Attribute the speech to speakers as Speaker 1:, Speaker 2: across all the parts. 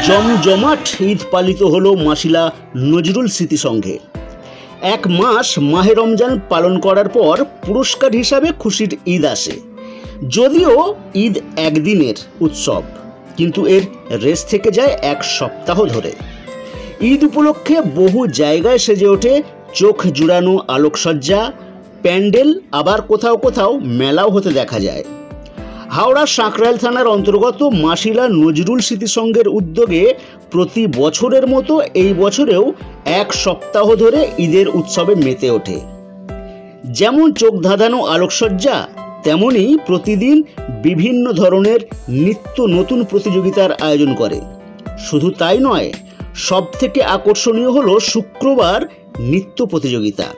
Speaker 1: জমজমাট ঈদ পালিত হলো মাসিলা নজরুল স্মৃতি সংঘে। এক মাস মাহে রমজান পালন করার পর পুরস্কার হিসাবে খুশির ঈদ আসে। যদিও ঈদ একদিনের উৎসব, কিন্তু এর রেস থেকে যায় এক সপ্তাহ ধরে। ঈদ উপলক্ষে বহু জায়গায় সেজে ওঠে চোখ জুড়ানো আলোকসজ্জা, প্যান্ডেল, আবার কোথাও কোথাও মেলাও হতে দেখা যায়। হাওড়া সাঁকরাইল থানার অন্তর্গত মাসিলা নজরুল স্মৃতি সংঘের উদ্যোগে প্রতি বছরের মতো এই বছরেও এক সপ্তাহ ধরে ঈদের উৎসবে মেতে ওঠে। যেমন চোখ ধাঁধানো আলোকসজ্জা, তেমনি প্রতিদিন বিভিন্ন ধরনের নিত্য নতুন প্রতিযোগিতার আয়োজন করে। শুধু তাই নয়, সবথেকে আকর্ষণীয় হলো শুক্রবার নৃত্য প্রতিযোগিতার।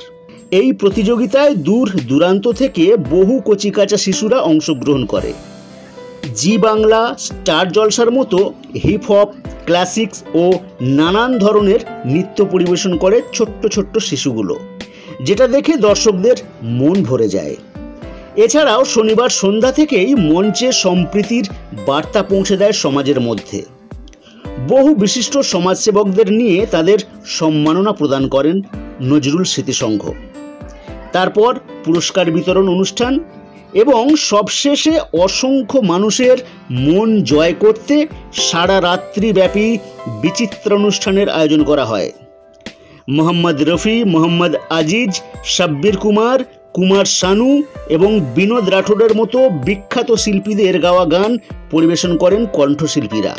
Speaker 1: এই প্রতিযোগিতায় দূর দূরান্ত থেকে বহু কচিকাঁচা শিশুরা অংশগ্রহণ করে। জি বাংলা, স্টার জলসার মতো হিপ হপ, ক্লাসিক্স ও নানান ধরনের নৃত্য পরিবেশন করে ছোট্ট ছোট্ট শিশুগুলো, যেটা দেখে দর্শকদের মন ভরে যায়। এছাড়াও শনিবার সন্ধ্যা থেকেই মঞ্চে সম্প্রীতির বার্তা পৌঁছে দেয় সমাজের মধ্যে। বহু বিশিষ্ট সমাজসেবকদের নিয়ে তাদের সম্মাননা প্রদান করেন নজরুল স্মৃতি সংঘ। তারপর পুরস্কার বিতরণ অনুষ্ঠান এবং সবশেষে অসংখ্য মানুষের মন জয় করতে সারা রাত্রিব্যাপী বিচিত্র অনুষ্ঠানের আয়োজন করা হয়। মোহাম্মদ রফি, মোহাম্মদ আজিজ, সাব্বির কুমার, কুমার শানু এবং বিনোদ রাঠোরের মতো বিখ্যাত শিল্পীদের গাওয়া গান পরিবেশন করেন কণ্ঠশিল্পীরা।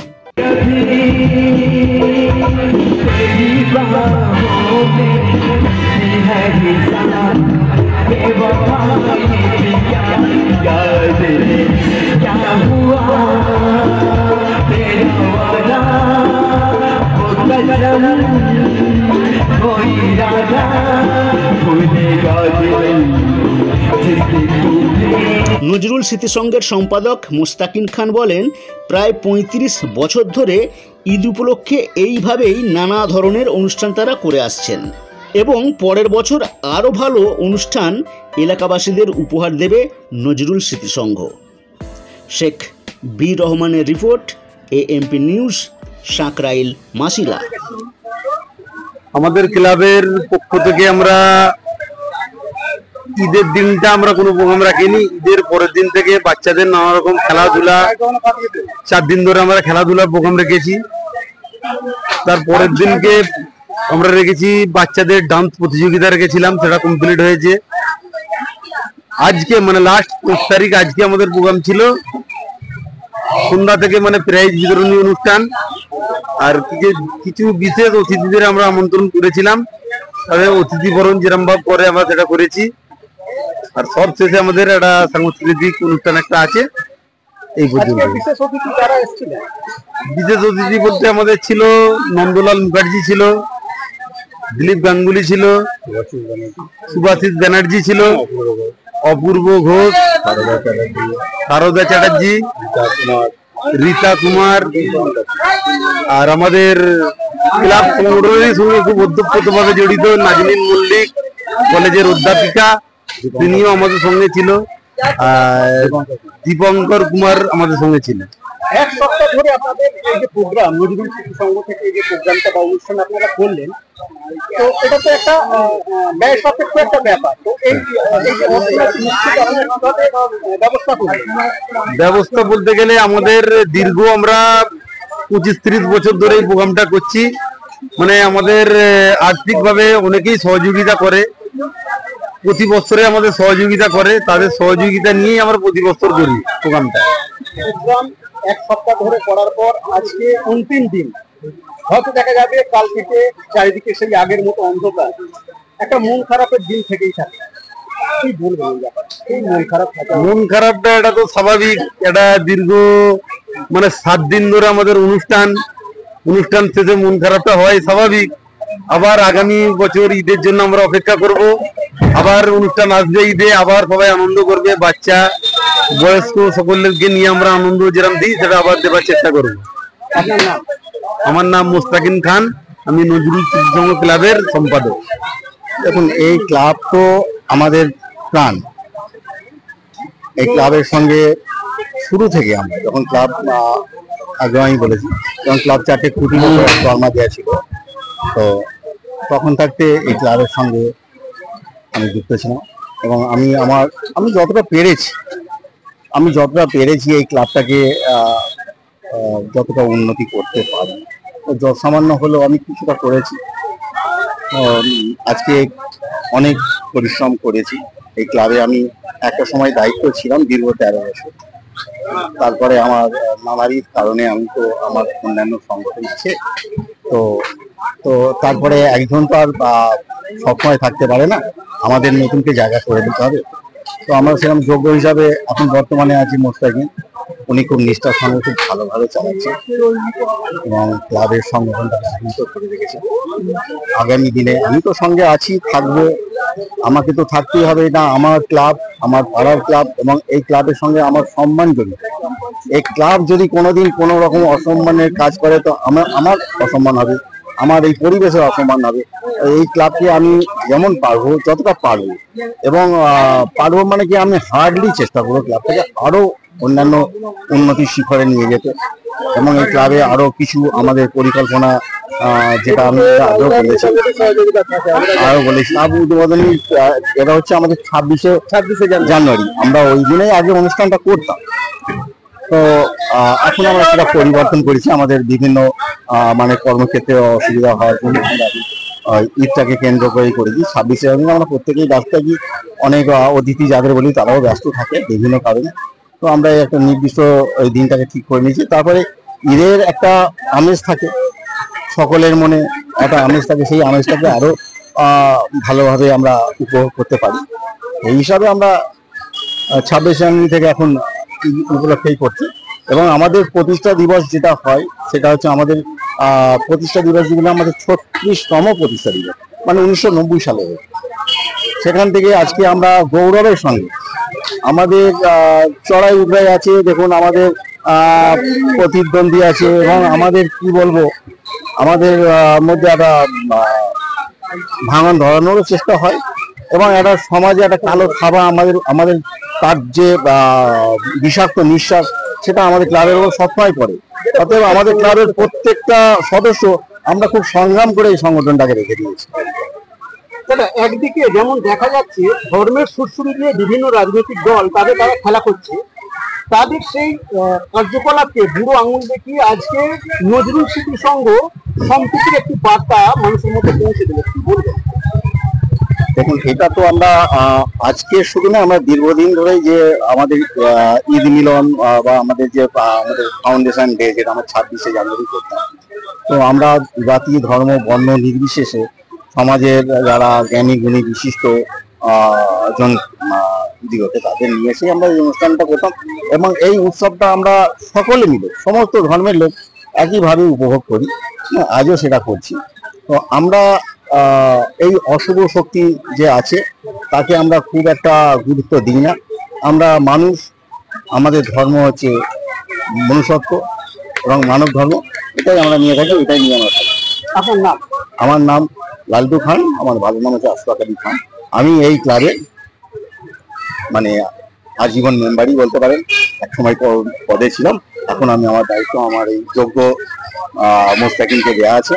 Speaker 1: নজরুল স্মৃতি সংঘের সম্পাদক মোস্তাকিন খান বলেন, প্রায় ৩৫ বছর ধরে ঈদ উপলক্ষে এইভাবেই নানা ধরনের অনুষ্ঠান তারা করে আসছেন এবং পরের বছর আরও ভালো অনুষ্ঠান এলাকাবাসীদের উপহার দেবে নজরুল স্মৃতি সংঘ। শেখ বি রহমানের report, AMP news, Sankrail, Masila.
Speaker 2: আমাদের ক্লাবের পক্ষ থেকে আমরা ঈদের দিনটা আমরা কোনো প্রোগ্রাম রাখিনি। ঈদের পরের দিন থেকে বাচ্চাদের নানা রকম খেলাধুলা, 4 দিন ধরে আমরা খেলাধুলার প্রোগ্রাম রেখেছি। তার পরের দিনকে আমরা রেখেছি বাচ্চাদের ডান্স প্রতিযোগিতা রেখেছিলাম, সেটা কমপ্লিট হয়েছে। আজকে মানে লাস্ট 5 তারিখ আজকে আমাদের প্রোগ্রাম ছিল। সন্ধ্যা থেকে মানে প্রাইজ বিতরণী অনুষ্ঠান আর কিছু বিশেষ অতিথিদের আমরা আমন্ত্রণ করেছিলাম, তাদের অতিথি বরণ যেরকম ভাব করে আমরা সেটা করেছি। আর সব শেষে আমাদের একটা সাংস্কৃতিক অনুষ্ঠান একটা আছে। এই পর্যন্ত বিশেষ অতিথি বলতে আমাদের ছিল নন্দলাল মুখার্জি ছিল, দিলীপ গাঙ্গুলি ছিল, সুভাষিস ব্যানার্জি ছিল, অপূর্ব ঘোষ, সারদা চ্যাটার্জি, রীতা কুমার, আর আমাদের ক্লাব সংগঠনের সঙ্গে খুব ওতপ্রোতভাবে জড়িত নাজনীন মল্লিক, কলেজের অধ্যাপিকা, তিনিও আমাদের সঙ্গে ছিল, আর দীপঙ্কর কুমার আমাদের সঙ্গে ছিল।
Speaker 3: এক সপ্তাহ ধরে আপনাদের এই যে প্রোগ্রাম, নজরুল স্মৃতি সংঘ থেকে এই যে প্রোগ্রামটা বা অনুষ্ঠান আপনারা করলেন, তো এটা তো একটা ব্যয় সাপেক্ষ একটা ব্যাপার। তো এই
Speaker 2: ব্যবস্থা বলতে গেলে আমাদের দীর্ঘ আমরা 25-30 বছর ধরে এই প্রোগ্রামটা করছি। মানে আমাদের আর্থিকভাবে অনেকেই সহযোগিতা করে, প্রতি বছরে আমাদের সহযোগিতা করে, তাদের সহযোগিতা নিয়েই আমরা প্রতি বছর করি প্রোগ্রামটা।
Speaker 3: এক সপ্তাহ ধরে করার পর আজকে অন্তিম দিন, হয়তো দেখা যাবে কাল থেকে চারিদিকে সেই আগের মতো অন্ধকার, একটা মন খারাপের দিন থেকেই থাকে। কি বলবেন এই মন খারাপটা?
Speaker 2: এটা তো স্বাভাবিক। এটা দীর্ঘ মানে 7 দিন ধরে আমাদের অনুষ্ঠান শেষে মন খারাপটা হয় স্বাভাবিক। আবার আগামী বছর ঈদের জন্য আমরা অপেক্ষা করব। আবার অনুষ্ঠান আসবে ঈদে, আবার সবাই আনন্দ করবে, বাচ্চা বয়স্ক সকলকে নিয়ে আমরা আনন্দ যেরকম দিই সেটা আবার দেবার চেষ্টা করবো।
Speaker 3: আপনার নাম?
Speaker 2: আমার নাম মুস্তাকিম খান, আমি নজরুল স্মৃতি সংঘ ক্লাবের সম্পাদক।
Speaker 4: দেখুন, এই ক্লাব তো আমাদের প্রাণ। এই ক্লাবের সঙ্গে শুরু থেকে আমরা যখন ক্লাব আগে আমি বলেছি, যখন ক্লাব 4 কোটি জন্মা দেওয়া ছিল, তো তখন থাকতে এই ক্লাবের সঙ্গে আমি যুক্ত ছিলাম। এবং আমি যতটা পেরেছি এই ক্লাবটাকে যতটা উন্নতি করতে পারি, সামান্য হলেও আমি কিছুটা করেছি। আজকে অনেক পরিশ্রম করেছি এই ক্লাবে। আমি একটা সময় দায়িত্ব ছিলাম দীর্ঘ 13 বছর। তারপরে আমার নানারির কারণে আমি তো আমার অন্যান্য সংগঠন আছে, তো তারপরে একজন তো আর সবসময় থাকতে পারে না, আমাদের নতুনকে জায়গা করে দিতে হবে। তো আমরা সেরকম যোগ্য হিসাবে এখন বর্তমানে আছি মোস্তাকিম। উনি খুব নিষ্ঠার সঙ্গে খুব ভালোভাবে চালাচ্ছে এবং ক্লাবের সংগঠনটাকে সুন্দর করে রেখেছে। আগামী দিনে আমি তো সঙ্গে আছি, থাকবো। আমাকে তো থাকতেই হবে, না আমার ক্লাব, আমার পাড়ার ক্লাব, এবং এই ক্লাবের সঙ্গে আমার সম্মান জড়িত। এই ক্লাব যদি কোনোদিন কোনো রকম অসম্মানের কাজ করে, তো আমার অসম্মান হবে, আমার এই পরিবেশের অসম্মান হবে। এই ক্লাবকে আমি যেমন পারবো, যতটা পারবো, এবং পারবো মানে কি, আমি হার্ডলি চেষ্টা করবো ক্লাবটাকে আরো অন্যান্য উন্নতির শিখরে নিয়ে যেতে। এবং এই ক্লাবে আরো কিছু আমাদের পরিকল্পনা, যেটা আমি আগেও বলেছি, ক্লাব উদ্বোধনী এটা হচ্ছে আমাদের 26শে জানুয়ারি। আমরা ওই দিনেই আগে অনুষ্ঠানটা করতাম, তো এখন আমরা সেটা পরিবর্তন করেছি। আমাদের বিভিন্ন মানে কর্মক্ষেত্রে অসুবিধা হওয়ার জন্য ঈদটাকে কেন্দ্র করেই করেছি। 26শে জানুয়ারি আমরা প্রত্যেকেই ব্যস্ত থাকি, অনেক অতিথি যাদের বলি তারাও ব্যস্ত থাকে বিভিন্ন কারণে। তো আমরা একটা নির্দিষ্ট ওই দিনটাকে ঠিক করে নিয়েছি। তারপরে ঈদের একটা আমেজ থাকে, সকলের মনে একটা আমেজ থাকে, সেই আমেজটাকে আরো ভালোভাবে আমরা উপভোগ করতে পারি। এই হিসাবে আমরা 26শে জানুয়ারি থেকে এখন উপলক্ষেই করছি। এবং আমাদের প্রতিষ্ঠা দিবস যেটা হয়, সেটা হচ্ছে আমাদের প্রতিষ্ঠা দিবস, যেগুলো আমাদের 36তম প্রতিষ্ঠা দিবস, মানে 1990 সালে। সেখান থেকে আজকে আমরা গৌরবের সঙ্গে আমাদের চড়াই উতরাই আছে, দেখুন আমাদের প্রতিদ্বন্দ্বী আছে, এবং আমাদের কি বলবো, আমাদের মধ্যে একটা ভাঙন ধরানোরও চেষ্টা হয়, এবং একটা সমাজে একটা কালো থাবা আমাদের তার যে বিষাক্ত নিঃশ্বাস, সেটা আমাদের ক্লাবের উপর সবসময় পড়ে। অতএব আমাদের ক্লাবের প্রত্যেকটা সদস্য আমরা খুব সংগ্রাম করে এই সংগঠনটাকে রেখে দিয়েছি।
Speaker 3: একদিকে যেমন দেখা যাচ্ছে ধর্মের সুরসুরি দিয়ে বিভিন্ন রাজনৈতিক দল তারা খেলা করছে, তাদের সেই কার্যকলাপকে বুড়ো আঙুল দেখিয়ে আজকে নজরুল স্মৃতি সংঘ সম্প্রীতির একটি বার্তা মানুষের মধ্যে পৌঁছে দিল। কি বলবেন?
Speaker 4: দেখুন, এটা তো আমরা আজকে শুধু না, আমরা দীর্ঘদিন ধরেই যে আমাদের ঈদ মিলন বা আমাদের যে আমাদের ফাউন্ডেশন ডে, যেটা আমরা 26শে জানুয়ারি করতাম, তো আমরা জাতি ধর্ম বর্ণ নির্বিশেষে সমাজের যারা জ্ঞানী গুণী বিশিষ্ট জন দিগতে তাদের নিয়ে এসে আমরা এই অনুষ্ঠানটা করতাম। এবং এই উৎসবটা আমরা সকলে মিলে, সমস্ত ধর্মের লোক একইভাবে উপভোগ করি, আজও সেটা করছি। তো আমরা এই অশুভ শক্তি যে আছে তাকে আমরা খুব একটা গুরুত্ব দিই না। আমরা মানুষ, আমাদের ধর্ম হচ্ছে মনুষ্যত্ব এবং মানব ধর্ম, এটাই আমরা নিয়ে থাকি, এটাই নিয়ে আমরা থাকি।
Speaker 3: আপনার নাম?
Speaker 4: আমার নাম লালটু খান, আমার ভালো নাম হচ্ছে আশফাক আলী খান। আমি এই ক্লাবের মানে আজীবন মেম্বারই বলতে পারেন। একসময় পদে ছিলাম, এখন আমি আমার দায়িত্ব আমার এই যোগ্য মোস্তাকিমকে দেওয়া আছে।